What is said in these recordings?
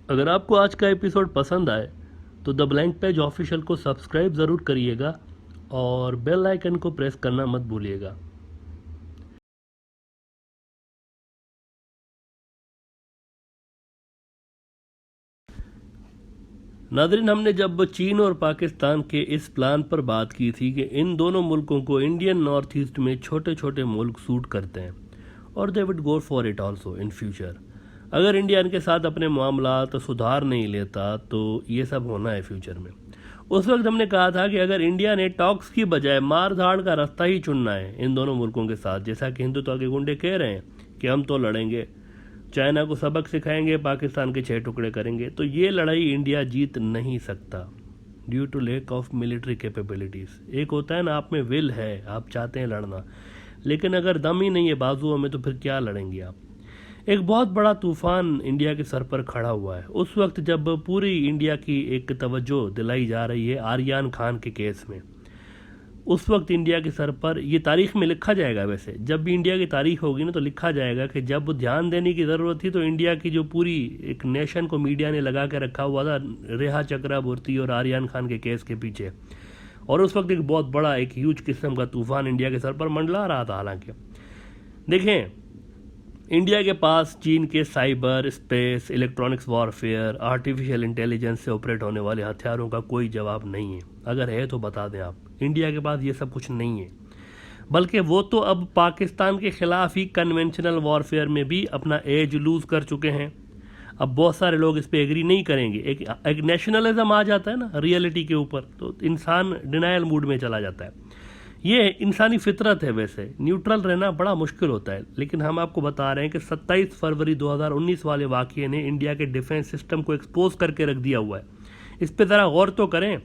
अगर आपको आज का एपिसोड पसंद आए तो द ब्लैंक पेज ऑफिशियल को सब्सक्राइब ज़रूर करिएगा और बेल आइकन को प्रेस करना मत भूलिएगा। नादरीन, हमने जब चीन और पाकिस्तान के इस प्लान पर बात की थी कि इन दोनों मुल्कों को इंडियन नॉर्थ ईस्ट में छोटे छोटे मुल्क सूट करते हैं और they would go for it also in future. अगर इंडिया इनके साथ अपने मामलात सुधार नहीं लेता तो ये सब होना है फ्यूचर में। उस वक्त हमने कहा था कि अगर इंडिया ने टॉक्स की बजाय मार धाड़ का रास्ता ही चुनना है इन दोनों मुल्कों के साथ, जैसा कि हिंदुत्व के गुंडे कह रहे हैं कि हम तो लड़ेंगे, चाइना को सबक सिखाएंगे, पाकिस्तान के 6 टुकड़े करेंगे, तो ये लड़ाई इंडिया जीत नहीं सकता due to lack of military capabilities. एक होता है ना, आप में विल है, आप चाहते हैं लड़ना, लेकिन अगर दम ही नहीं है बाजुओं में तो फिर क्या लड़ेंगे आप। एक बहुत बड़ा तूफान इंडिया के सर पर खड़ा हुआ है उस वक्त जब पूरी इंडिया की एक तवज्जो दिलाई जा रही है आर्यान खान के केस में। उस वक्त इंडिया के सर पर, ये तारीख में लिखा जाएगा, वैसे जब भी इंडिया की तारीख होगी ना तो लिखा जाएगा कि जब ध्यान देने की ज़रूरत थी तो इंडिया की जो पूरी एक नेशन को मीडिया ने लगा के रखा हुआ था रेहा चक्रवर्ती और आर्यान खान के केस के पीछे, और उस वक्त एक बहुत बड़ा एक ह्यूज किस्म का तूफान इंडिया के सर पर मंडला रहा था। हालांकि देखें, इंडिया के पास चीन के cyber space, electronics warfare, artificial intelligence से ऑपरेट होने वाले हथियारों का कोई जवाब नहीं है। अगर है तो बता दें आप, इंडिया के पास ये सब कुछ नहीं है। बल्कि वो तो अब पाकिस्तान के खिलाफ ही कन्वेंशनल वॉरफेयर में भी अपना एज लूज कर चुके हैं। अब बहुत सारे लोग इस पे एग्री नहीं करेंगे, एक नेशनलिज्म आ जाता है ना रियलिटी के ऊपर, तो इंसान डिनायल मूड में चला जाता है। ये इंसानी फितरत है, वैसे न्यूट्रल रहना बड़ा मुश्किल होता है, लेकिन हम आपको बता रहे हैं कि 27 फरवरी 2019 वाले वाक़ये ने इंडिया के डिफेंस सिस्टम को एक्सपोज करके रख दिया हुआ है। इस पर ज़रा गौर तो करें।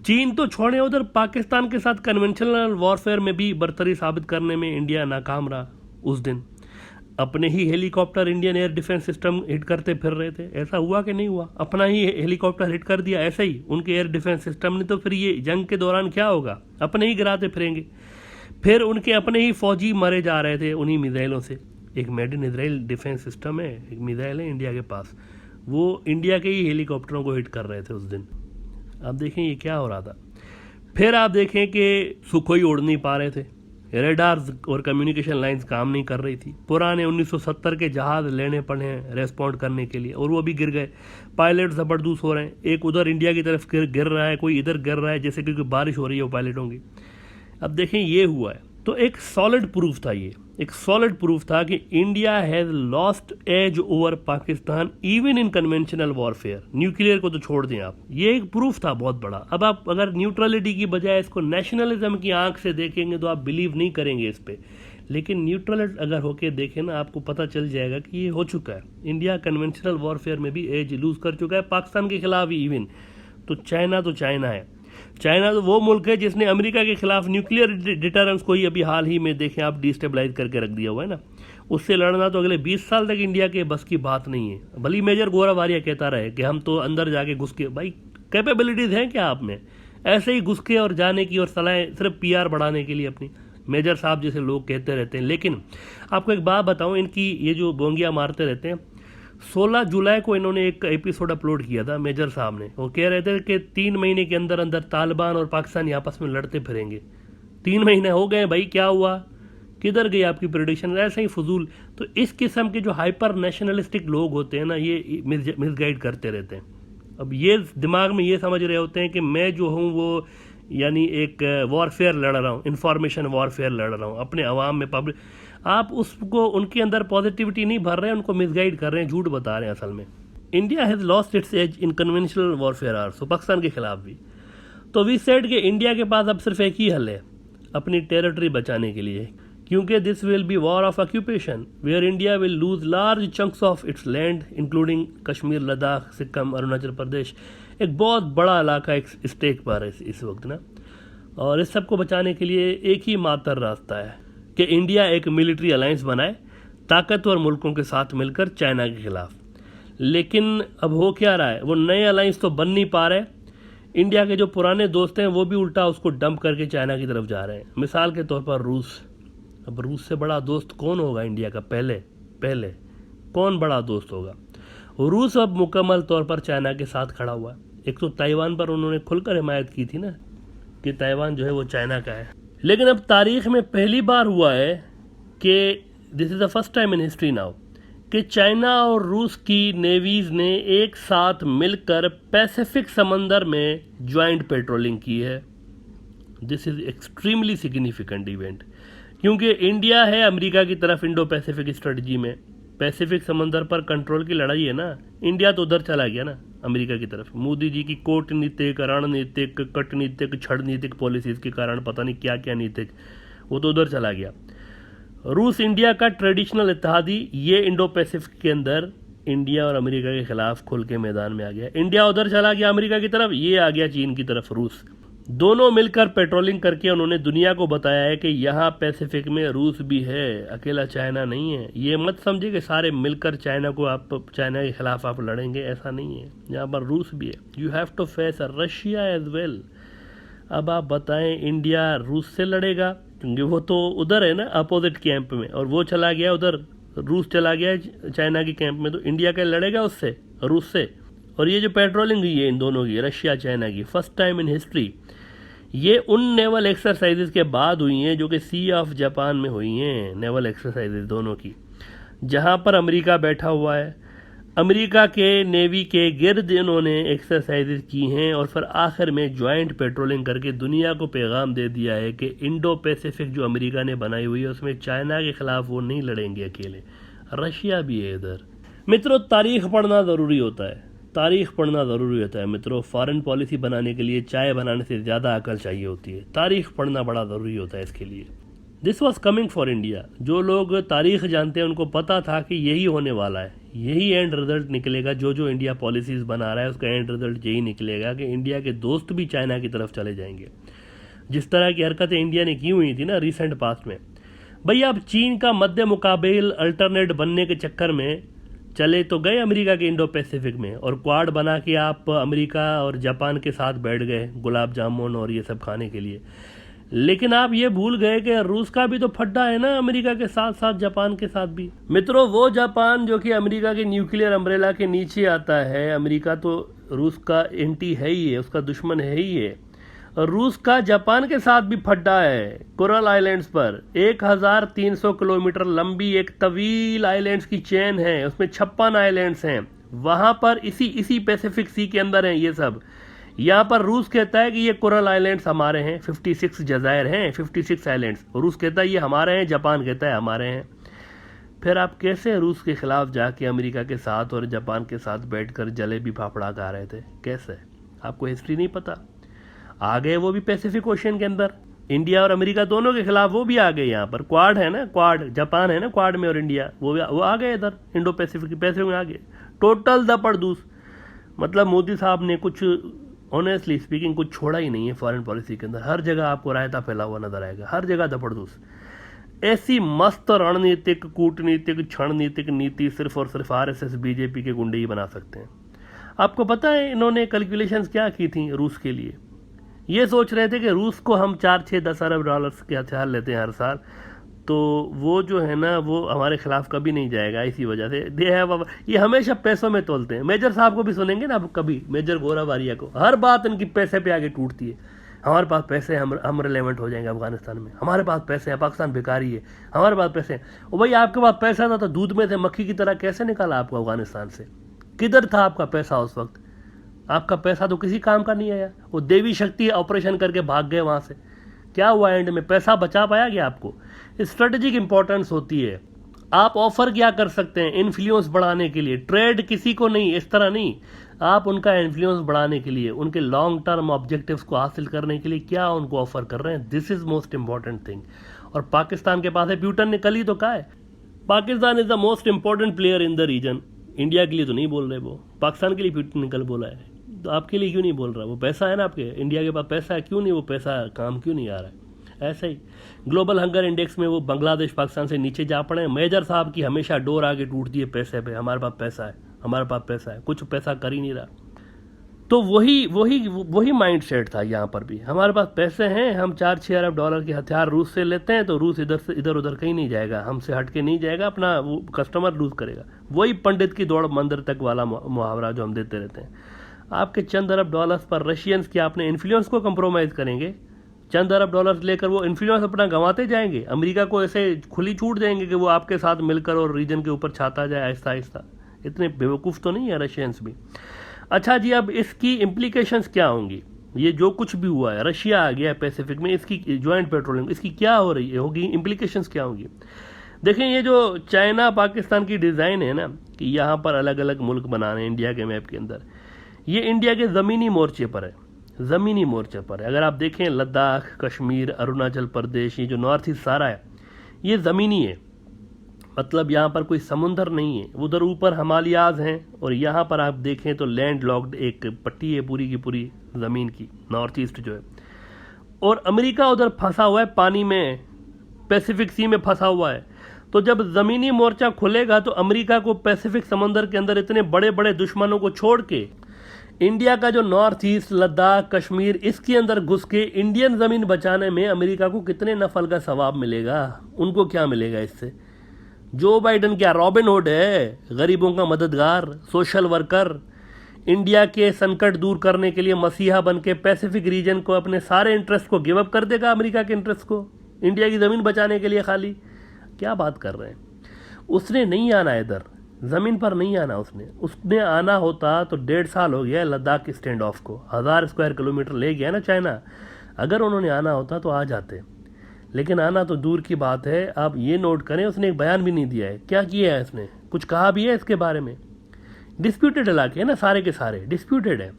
चीन तो छोड़े, उधर पाकिस्तान के साथ कन्वेंशनल वॉरफेयर में भी बरतरी साबित करने में इंडिया नाकाम रहा। उस दिन अपने ही helicopter Indian air defence system hit करते फिर रहे थे, ऐसा हुआ कि नहीं हुआ? अपना ही हेलीकॉप्टर हिट कर दिया ऐसे ही उनके एयर डिफेंस सिस्टम ने, तो फिर ये जंग के दौरान क्या होगा? अपने ही गिराते फिरेंगे। फिर उनके अपने ही फौजी मरे जा रहे थे उन्हीं मिसाइलों से। एक made in Israel defence system है, एक मिसाइल है इंडिया के पास, वो इंडिया के ही हेलीकॉप्टरों को हिट कर रहे थे उस दिन। अब देखें ये क्या हो रहा था। फिर आप देखें कि सुखोई उड़ नहीं पा रहे थे, रेडार्स और कम्युनिकेशन लाइंस काम नहीं कर रही थी, पुराने 1970 के जहाज लेने पड़े हैं रेस्पॉन्ड करने के लिए, और वो भी गिर गए। पायलट ज़बरदस्त हो रहे हैं, एक उधर इंडिया की तरफ गिर रहा है, कोई इधर गिर रहा है, जैसे क्योंकि बारिश हो रही है वो पायलटों की। अब देखें ये हुआ है, तो एक सॉलिड प्रूफ था, ये एक सॉलिड प्रूफ था कि India has lost edge over Pakistan even in conventional warfare. Nuclear को तो छोड़ दें आप, ये एक प्रूफ था बहुत बड़ा। अब आप अगर न्यूट्रलिटी की बजाय इसको नेशनलिज्म की आंख से देखेंगे तो आप बिलीव नहीं करेंगे इस पर, लेकिन न्यूट्रल अगर होके देखें ना, आपको पता चल जाएगा कि ये हो चुका है। इंडिया कन्वेंशनल वॉरफेयर में भी एज लूज कर चुका है, पाकिस्तान के खिलाफ ही इवन। तो चाइना है, चाइना तो वो मुल्क है जिसने अमेरिका के खिलाफ न्यूक्लियर डिटरेंस को ही अभी हाल ही में देखें आप डिस्टेबलाइज करके रख दिया हुआ है ना। उससे लड़ना तो अगले 20 साल तक इंडिया के बस की बात नहीं है। भली मेजर गोरावारिया कहता रहे कि हम तो अंदर जाके घुस के, भाई कैपेबिलिटीज़ हैं क्या आप में? ऐसे ही घुस के और जाने की और सलाहें सिर्फ PR बढ़ाने के लिए अपनी, मेजर साहब जैसे लोग कहते रहते हैं। लेकिन आपको एक बात बताऊं, इनकी ये जो बोंगियाँ मारते रहते हैं, 16 जुलाई को इन्होंने एक एपिसोड अपलोड किया था मेजर साहब ने। वो कह रहे थे कि 3 महीने के अंदर अंदर तालिबान और पाकिस्तान आपस में लड़ते फिरेंगे। 3 महीने हो गए भाई, क्या हुआ? किधर गई आपकी प्रेडिक्शन? ऐसे ही फजूल। तो इस किस्म के जो हाइपर नेशनलिस्टिक लोग होते हैं ना, ये मिसगाइड करते रहते हैं। अब ये दिमाग में ये समझ रहे होते हैं कि मैं जो हूँ वो यानी एक वॉरफेयर लड़ रहा हूँ, इंफॉर्मेशन वॉरफेयर लड़ रहा हूँ अपने अवाम में, पब्लिक। आप उसको, उनके अंदर पॉजिटिविटी नहीं भर रहे हैं, उनको मिसगाइड कर रहे हैं, झूठ बता रहे हैं असल में। India has lost its edge in conventional warfare also, Pakistan के खिलाफ भी। तो वी सेड कि इंडिया के पास अब सिर्फ एक ही हल है अपनी टेरिटरी बचाने के लिए, क्योंकि this will be war of occupation where India will lose large chunks of its land including Kashmir, Ladakh, Sikkim, Arunachal Pradesh. एक बहुत बड़ा इलाका एक स्टेक पर है इस वक्त ना। और इस सब को बचाने के लिए एक ही मात्र रास्ता है कि इंडिया एक मिलिट्री अलायंस बनाए ताकतवर मुल्कों के साथ मिलकर चाइना के खिलाफ। लेकिन अब हो क्या रहा है, वो नए अलायंस तो बन नहीं पा रहे। इंडिया के जो पुराने दोस्त हैं वो भी उल्टा उसको डंप करके चाइना की तरफ जा रहे हैं। मिसाल के तौर पर रूस। अब रूस से बड़ा दोस्त कौन होगा इंडिया का? पहले कौन बड़ा दोस्त होगा? रूस अब मुकम्मल तौर पर चाइना के साथ खड़ा हुआ है। एक तो ताइवान पर उन्होंने खुलकर हिमायत की थी ना कि ताइवान जो है वो चाइना का है, लेकिन अब तारीख में पहली बार हुआ है कि this is the first time in history now कि चाइना और रूस की नेवीज़ ने एक साथ मिलकर पैसिफिक समंदर में ज्वाइंट पेट्रोलिंग की है। This is extremely significant event, क्योंकि इंडिया है अमेरिका की तरफ इंडो पैसिफिक स्ट्रेटजी में। पैसिफिक समंदर पर कंट्रोल की लड़ाई है ना, इंडिया तो उधर चला गया ना अमेरिका की तरफ। मोदी जी की कूटनीतिक, रणनीतिक, कटनीतिक, छड़नीतिक पॉलिसीज़ के कारण पता नहीं क्या क्या नीतिक, वो तो उधर चला गया। रूस इंडिया का ट्रेडिशनल इत्तेहादी, ये इंडो पैसिफिक के अंदर इंडिया और अमेरिका के खिलाफ खुल के मैदान में आ गया। इंडिया उधर चला गया अमेरिका की तरफ, ये आ गया चीन की तरफ रूस। दोनों मिलकर पेट्रोलिंग करके उन्होंने दुनिया को बताया है कि यहाँ पैसिफिक में रूस भी है, अकेला चाइना नहीं है। ये मत समझिए कि सारे मिलकर चाइना के खिलाफ आप लड़ेंगे, ऐसा नहीं है। यहाँ पर रूस भी है। You have to face Russia as well. अब आप बताएं इंडिया रूस से लड़ेगा, क्योंकि वो तो उधर है ना अपोजिट कैंप में, और वो चला गया उधर, रूस चला गया चाइना की कैंप में, तो इंडिया क्या लड़ेगा उससे, रूस से। और ये जो पेट्रोलिंग हुई है इन दोनों की, रशिया चाइना की, फर्स्ट टाइम इन हिस्ट्री, ये उन नेवल एक्सरसाइजेज के बाद हुई हैं जो कि सी ऑफ जापान में हुई हैं। नेवल एक्सरसाइजेज दोनों की, जहां पर अमेरिका बैठा हुआ है, अमेरिका के नेवी के गिर्द इन्होंने एक्सरसाइजेज की हैं, और फिर आखिर में ज्वाइंट पेट्रोलिंग करके दुनिया को पैगाम दे दिया है कि इंडो पैसिफिक जो अमेरिका ने बनाई हुई है उसमें चाइना के खिलाफ वो नहीं लड़ेंगे अकेले, रशिया भी है इधर। मित्रों, तारीख पढ़ना ज़रूरी होता है, तारीख पढ़ना ज़रूरी होता है मित्रों। फॉरेन पॉलिसी बनाने के लिए चाय बनाने से ज़्यादा अकल चाहिए होती है, तारीख पढ़ना बड़ा ज़रूरी होता है इसके लिए। This was coming for India. जो लोग तारीख जानते हैं उनको पता था कि यही होने वाला है, यही एंड रिजल्ट निकलेगा। जो इंडिया पॉलिसीज़ बना रहा है उसका एंड रिजल्ट यही निकलेगा कि इंडिया के दोस्त भी चाइना की तरफ चले जाएंगे। जिस तरह की हरकतें इंडिया ने की हुई थी ना रिसेंट पास्ट में, भैया अब चीन का मध्य मुकाबिल अल्टरनेट बनने के चक्कर में चले तो गए अमेरिका के इंडो पैसिफिक में, और क्वाड बना के आप अमेरिका और जापान के साथ बैठ गए गुलाब जामुन और ये सब खाने के लिए। लेकिन आप ये भूल गए कि रूस का भी तो फड्डा है ना अमेरिका के साथ साथ जापान के साथ भी। मित्रों, वो जापान जो कि अमेरिका के न्यूक्लियर अम्ब्रेला के नीचे आता है, अमेरिका तो रूस का एंटी है ही है, उसका दुश्मन है ही है। रूस का जापान के साथ भी फड्डा है कोरल आइलैंड्स पर। 1300 किलोमीटर लंबी एक तवील आइलैंड्स की चेन है, उसमें 56 आइलैंड्स हैं। वहां पर इसी पैसिफिक सी के अंदर हैं ये सब। यहाँ पर रूस कहता है कि ये कोरल आइलैंड्स हमारे हैं, 56 जजायर हैं, 56 आइलैंड्स। रूस कहता है ये हमारे हैं, जापान कहता है हमारे हैं। फिर आप कैसे रूस के खिलाफ जाके अमेरिका के साथ और जापान के साथ बैठकर जलेबी फाफड़ा खा रहे थे? कैसे? आपको हिस्ट्री नहीं पता? आ गए वो भी पैसिफिक ओशन के अंदर, इंडिया और अमेरिका दोनों के खिलाफ वो भी आ गए। यहाँ पर क्वाड है ना, क्वाड जापान है ना, क्वाड में और इंडिया, वो आ गए इधर इंडो पैसिफिक में आ गए। टोटल दपड़दूस। मतलब मोदी साहब ने कुछ ऑनेस्टली स्पीकिंग कुछ छोड़ा ही नहीं है फॉरेन पॉलिसी के अंदर। हर जगह आपको रायता फैला हुआ नजर आएगा, हर जगह दपड़दूस। ऐसी मस्त रणनीतिक, कूटनीतिक, क्षणनीतिक नीति सिर्फ और सिर्फ आरएसएस बीजेपी के गुंडे ही बना सकते हैं। आपको पता है इन्होंने कैलकुलेशंस क्या की थी रूस के लिए? ये सोच रहे थे कि रूस को हम 4-6-10 अरब डॉलर्स के हथियार लेते हैं हर साल, तो वो जो है ना वो हमारे खिलाफ कभी नहीं जाएगा। इसी वजह से ये हमेशा पैसों में तोलते हैं। मेजर साहब को भी सुनेंगे ना आप कभी, मेजर गोरा बारिया को, हर बात इनकी पैसे पे आगे टूटती है। हमारे पास पैसे, हम रिलेवेंट हो जाएंगे अफगानिस्तान में, हमारे पास पैसे हैं, पाकिस्तान भिखारी है, हमारे पास पैसे हैं। और भाई आपके पास पैसा था तो दूध में से मक्खी की तरह कैसे निकाला आपको अफगानिस्तान से? किधर था आपका पैसा उस वक्त? आपका पैसा तो किसी काम का नहीं आया। वो देवी शक्ति ऑपरेशन करके भाग गए वहां से। क्या हुआ एंड में? पैसा बचा पाया क्या आपको? स्ट्रेटेजिक इंपॉर्टेंस होती है। आप ऑफर क्या कर सकते हैं इन्फ्लुएंस बढ़ाने के लिए? ट्रेड किसी को नहीं, इस तरह नहीं। आप उनका इन्फ्लुएंस बढ़ाने के लिए, उनके लॉन्ग टर्म ऑब्जेक्टिव्स को हासिल करने के लिए क्या उनको ऑफर कर रहे हैं? This is most important thing. और पाकिस्तान के पास है, प्यूटन ने कल ही तो कहा है, Pakistan is the most important player in the region. India के लिए तो नहीं बोल रहे, वो पाकिस्तान के लिए प्यूटन ने कल बोला है, तो आपके लिए क्यों नहीं बोल रहा? वो पैसा है ना आपके, इंडिया के पास पैसा है, क्यों नहीं वो पैसा काम क्यों नहीं आ रहा है? ऐसे ही ग्लोबल हंगर इंडेक्स में वो बांग्लादेश पाकिस्तान से नीचे जा पड़े। मेजर साहब की हमेशा डोर आगे टूटती है पैसे पे, हमारे पास पैसा है, हमारे पास पैसा है, कुछ पैसा कर ही नहीं रहा। तो वही माइंड सेट था यहाँ पर भी। हमारे पास पैसे हैं, हम 4-6 अरब डॉलर के हथियार रूस से लेते हैं, तो रूस इधर उधर कहीं नहीं जाएगा, हमसे हट के नहीं जाएगा, अपना वो कस्टमर लूज करेगा। वही पंडित की दौड़ मंदिर तक वाला मुहावरा जो हम देते रहते हैं। आपके चंद अरब डॉलर्स पर रशियंस क्या अपने इन्फ्लुएंस को कंप्रोमाइज़ करेंगे? चंद अरब डॉलर्स लेकर वो इन्फ्लुएंस अपना गंवाते जाएंगे? अमेरिका को ऐसे खुली छूट देंगे कि वो आपके साथ मिलकर और रीजन के ऊपर छाता जाए आहिस्ता आहिस्ता? इतने बेवकूफ़ तो नहीं है रशियंस भी। अच्छा जी, अब इसकी इम्प्लीकेशंस क्या होंगी? ये जो कुछ भी हुआ है, रशिया आ गया है पैसिफिक में, इसकी ज्वाइंट पेट्रोलिंग, इसकी क्या हो रही है, होगी इम्प्लीकेशंस क्या होंगी? देखें, ये जो चाइना पाकिस्तान की डिज़ाइन है ना, कि यहाँ पर अलग अलग मुल्क बनाने हैं इंडिया के मैप के अंदर, ये इंडिया के ज़मीनी मोर्चे पर है, ज़मीनी मोर्चे पर है। अगर आप देखें लद्दाख, कश्मीर, अरुणाचल प्रदेश, ये जो नॉर्थ ईस्ट सारा है, ये ज़मीनी है। मतलब यहाँ पर कोई समुंदर नहीं है, उधर ऊपर हिमालयाज हैं, और यहाँ पर आप देखें तो लैंड लॉक्ड एक पट्टी है पूरी की पूरी ज़मीन की, नॉर्थ ईस्ट जो है। और अमेरिका उधर फंसा हुआ है पानी में, पैसिफिक सी में फंसा हुआ है। तो जब ज़मीनी मोर्चा खुलेगा तो अमेरिका को पैसिफिक समंदर के अंदर इतने बड़े बड़े दुश्मनों को छोड़ के इंडिया का जो नॉर्थ ईस्ट, लद्दाख, कश्मीर, इसके अंदर घुस के इंडियन ज़मीन बचाने में अमेरिका को कितने नफल का सवाब मिलेगा? उनको क्या मिलेगा इससे? जो बाइडन क्या रॉबिन हुड है, गरीबों का मददगार, सोशल वर्कर, इंडिया के संकट दूर करने के लिए मसीहा बन के पैसिफिक रीजन को, अपने सारे इंटरेस्ट को गिव अप कर देगा अमेरिका के इंटरेस्ट को, इंडिया की ज़मीन बचाने के लिए खाली? क्या बात कर रहे हैं? उसने नहीं आना इधर, ज़मीन पर नहीं आना उसने आना होता तो 1.5 साल हो गया लद्दाख की स्टैंड ऑफ को, 1000 स्क्वायर किलोमीटर ले गया ना चाइना। अगर उन्होंने आना होता तो आ जाते, लेकिन आना तो दूर की बात है। आप ये नोट करें, उसने एक बयान भी नहीं दिया है। क्या किया है उसने? कुछ कहा भी है इसके बारे में? डिस्प्यूटेड इलाके हैं ना, सारे के सारे डिस्प्यूटेड है।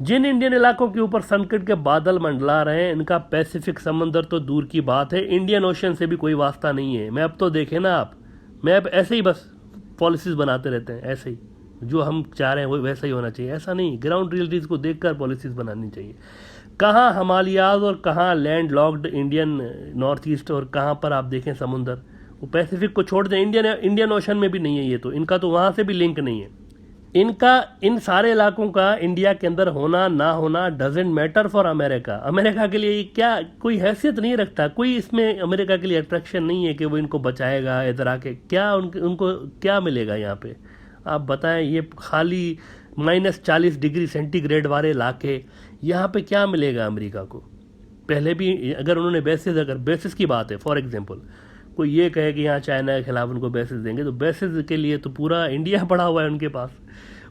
जिन इंडियन इलाकों के ऊपर संकट के बादल मंडला रहे हैं, इनका पैसिफिक समंदर तो दूर की बात है, इंडियन ओशन से भी कोई वास्ता नहीं है। मैप तो देखें ना आप, मैप ऐसे ही बस पॉलिसीज़ बनाते रहते हैं, ऐसे ही जो हम चाह रहे हैं वो वैसा ही होना चाहिए, ऐसा नहीं। ग्राउंड रियलिटीज़ को देखकर पॉलिसीज़ बनानी चाहिए। कहाँ हिमालयाज और कहाँ land locked Indian north east, और कहाँ पर आप देखें समुंदर, वो पैसिफिक को छोड़ दें, इंडियन ओशन में भी नहीं है ये तो, इनका तो वहाँ से भी लिंक नहीं है। इनका इन सारे इलाकों का इंडिया के अंदर होना ना होना doesn't matter for America. America के लिए क्या कोई हैसियत नहीं रखता, कोई इसमें अमेरिका के लिए अट्रैक्शन नहीं है कि वो इनको बचाएगा इधर आके। क्या उनको क्या मिलेगा यहाँ पे? आप बताएं। ये खाली -40 डिग्री सेंटीग्रेड वाले इलाके, यहाँ पे क्या मिलेगा अमेरिका को? पहले भी अगर उन्होंने बेसिस की बात है, फॉर एग्जांपल कोई ये कहे कि यहाँ चाइना के खिलाफ उनको बेसिस देंगे, तो बेसिस के लिए तो पूरा इंडिया पड़ा हुआ है उनके पास,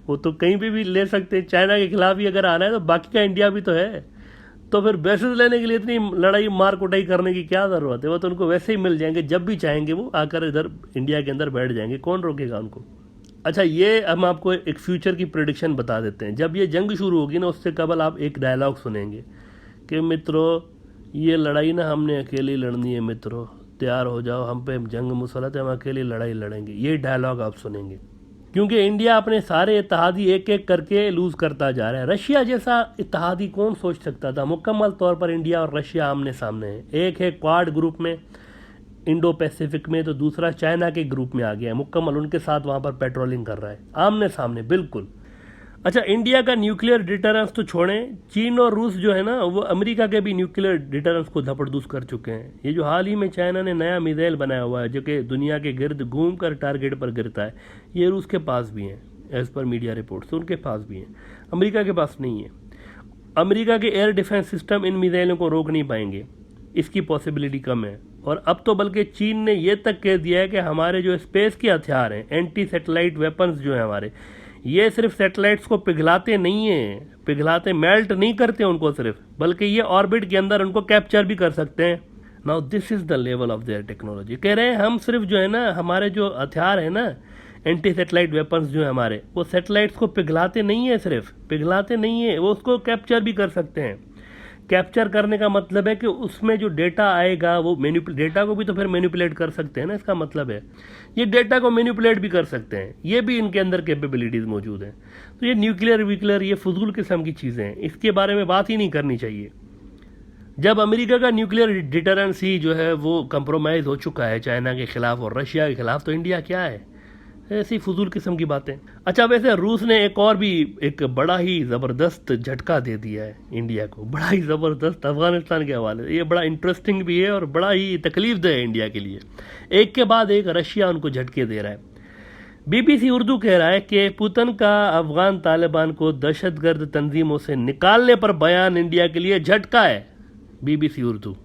वो तो कहीं भी ले सकते हैं। चाइना के खिलाफ ही अगर आना है तो बाकी का इंडिया भी तो है, तो फिर बेसिस लेने के लिए इतनी लड़ाई मार कुटाई करने की क्या ज़रूरत है? वो तो उनको वैसे ही मिल जाएंगे, जब भी चाहेंगे वो आकर इधर इंडिया के अंदर बैठ जाएंगे, कौन रोकेगा उनको? अच्छा, ये हम आपको एक फ्यूचर की प्रेडिक्शन बता देते हैं। जब ये जंग शुरू होगी ना, उससे कबल आप एक डायलॉग सुनेंगे कि मित्रों, ये लड़ाई ना हमने अकेले लड़नी है, मित्रों तैयार हो जाओ, हम पे जंग मुसलत है, हम अकेली लड़ाई लड़ेंगे। ये डायलॉग आप सुनेंगे, क्योंकि इंडिया अपने सारे इत्तेहादी एक एक करके लूज़ करता जा रहा है। रशिया जैसा इत्तेहादी कौन सोच सकता था? मुकम्मल तौर पर इंडिया और रशिया आमने सामने हैं। एक है क्वाड ग्रुप में, इंडो पैसिफिक में, तो दूसरा चाइना के ग्रुप में आ गया है, मुकम्मल उनके साथ वहाँ पर पेट्रोलिंग कर रहा है, आमने सामने बिल्कुल। अच्छा, इंडिया का न्यूक्लियर डिटरेंस तो छोड़ें, चीन और रूस जो है ना, वो अमेरिका के भी न्यूक्लियर डिटरेंस को धपड़धूस कर चुके हैं। ये जो हाल ही में चाइना ने नया मिसाइल बनाया हुआ है जो कि दुनिया के गिर्द घूम कर टारगेट पर गिरता है, ये रूस के पास भी हैं, एज़ पर मीडिया रिपोर्ट्स उनके पास भी हैं, अमेरिका के पास नहीं है। अमेरिका के एयर डिफेंस सिस्टम इन मिसाइलों को रोक नहीं पाएंगे, इसकी पॉसिबिलिटी कम है। और अब तो बल्कि चीन ने यह तक कह दिया है कि हमारे जो स्पेस के हथियार हैं, एंटी सैटेलाइट वेपन्स जो हैं हमारे, ये सिर्फ सैटेलाइट्स को पिघलाते नहीं हैं, मेल्ट नहीं करते उनको सिर्फ, बल्कि ये ऑर्बिट के अंदर उनको कैप्चर भी कर सकते हैं। Now this is the level of their technology. कह रहे हैं हम सिर्फ जो है ना, हमारे जो हथियार है ना, एंटी सैटेलाइट वेपन्स जो है हमारे, वो सैटेलाइट्स को पिघलाते नहीं है, सिर्फ पिघलाते नहीं है, वो उसको कैप्चर भी कर सकते हैं। कैप्चर करने का मतलब है कि उसमें जो डेटा आएगा वो डेटा को भी तो फिर मैनिपुलेट कर सकते हैं ना, इसका मतलब है ये डेटा को मैनिपुलेट भी कर सकते हैं, ये भी इनके अंदर कैपेबिलिटीज़ मौजूद हैं। तो ये न्यूक्लियर ये फजूल किस्म की चीज़ें हैं, इसके बारे में बात ही नहीं करनी चाहिए। जब अमेरिका का न्यूक्लियर डिटरेंस ही जो है वो कंप्रोमाइज़ हो चुका है चाइना के खिलाफ और रशिया के खिलाफ, तो इंडिया क्या है? ऐसी फजूल किस्म की बातें। अच्छा, वैसे रूस ने एक बड़ा ही ज़बरदस्त झटका दे दिया है इंडिया को, बड़ा ही ज़बरदस्त, अफगानिस्तान के हवाले से। ये बड़ा इंटरेस्टिंग भी है और बड़ा ही तकलीफ दे है इंडिया के लिए। एक के बाद एक रशिया उनको झटके दे रहा है। बीबीसी उर्दू कह रहा है कि पुतिन का अफगान तालिबान को दहशतगर्द तंजीमों से निकालने पर बयान इंडिया के लिए झटका है। बीबीसी उर्दू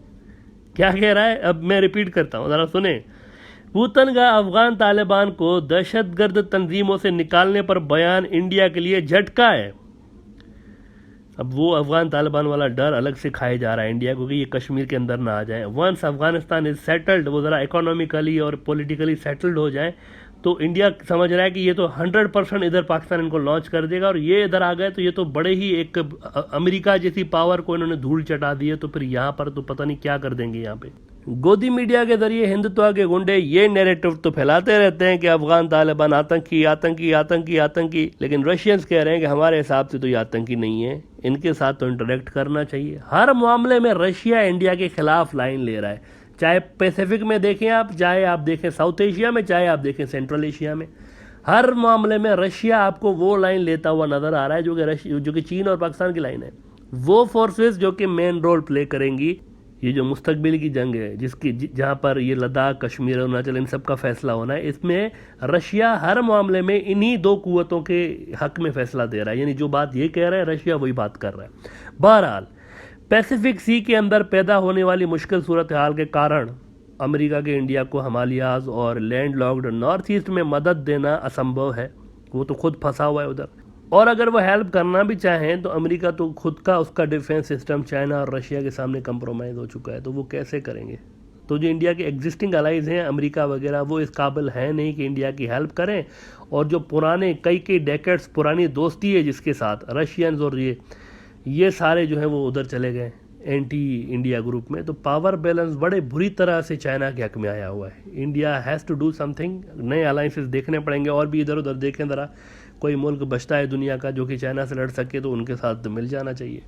क्या कह रहा है, अब मैं रिपीट करता हूँ, ज़रा सुने। पुतिन का अफगान तालिबान को दहशतगर्द तंजीमों से निकालने पर बयान इंडिया के लिए झटका है। अब वो अफगान तालिबान वाला डर अलग से खाया जा रहा है इंडिया को कि ये कश्मीर के अंदर ना आ जाए। वंस अफगानिस्तान इज सेटल्ड, वो ज़रा इकोनॉमिकली और पॉलिटिकली सेटल्ड हो जाए, तो इंडिया समझ रहा है कि ये तो 100% इधर पाकिस्तान इनको लॉन्च कर देगा, और ये इधर आ गए तो ये तो बड़े ही एक अमेरिका जैसी पावर को इन्होंने धूल चटा दी है, तो फिर यहाँ पर तो पता नहीं क्या कर देंगे। यहाँ पे गोदी मीडिया के जरिए हिंदुत्व के गुंडे ये नैरेटिव तो फैलाते रहते हैं कि अफगान तालिबान आतंकी आतंकी आतंकी आतंकी, लेकिन रशियंस कह रहे हैं कि हमारे हिसाब से तो ये आतंकी नहीं है, इनके साथ तो इंटरेक्ट करना चाहिए। हर मामले में रशिया इंडिया के खिलाफ लाइन ले रहा है, चाहे पैसिफिक में देखें आप, चाहे आप देखें साउथ एशिया में, चाहे आप देखें सेंट्रल एशिया में। हर मामले में रशिया आपको वो लाइन लेता हुआ नज़र आ रहा है जो कि चीन और पाकिस्तान की लाइन है। वो फोर्सेस जो कि मेन रोल प्ले करेंगी ये जो मुस्तकबिल की जंग है, जहाँ पर ये लद्दाख, कश्मीर, अरुणाचल, इन सब का फैसला होना है, इसमें रशिया हर मामले में इन्हीं दो कुव्वतों के हक में फैसला दे रहा है। यानी जो बात ये कह रहा है रशिया वही बात कर रहा है। बहरहाल पैसिफिक सी के अंदर पैदा होने वाली मुश्किल सूरत हाल के कारण अमेरिका के इंडिया को हिमालयाज और लैंड लॉक्ड नॉर्थ ईस्ट में मदद देना असंभव है। वो तो खुद फंसा हुआ है उधर, और अगर वो हेल्प करना भी चाहें तो अमेरिका तो खुद का उसका डिफेंस सिस्टम चाइना और रशिया के सामने कंप्रोमाइज़ हो चुका है, तो वो कैसे करेंगे। तो जो इंडिया के एग्जिस्टिंग अलाइज हैं अमेरिका वगैरह, वो इस काबिल हैं नहीं कि इंडिया की हेल्प करें। और जो पुराने कई डेकेड्स पुरानी दोस्ती है जिसके साथ रशियंस और ये सारे जो है वो उधर चले गए एंटी इंडिया ग्रुप में, तो पावर बैलेंस बड़े बुरी तरह से चाइना के हक में आया हुआ है। India has to do something, नए अलाइंसेस देखने पड़ेंगे, और भी इधर उधर देखें ज़रा, कोई मुल्क बचता है दुनिया का जो कि चाइना से लड़ सके तो उनके साथ मिल जाना चाहिए।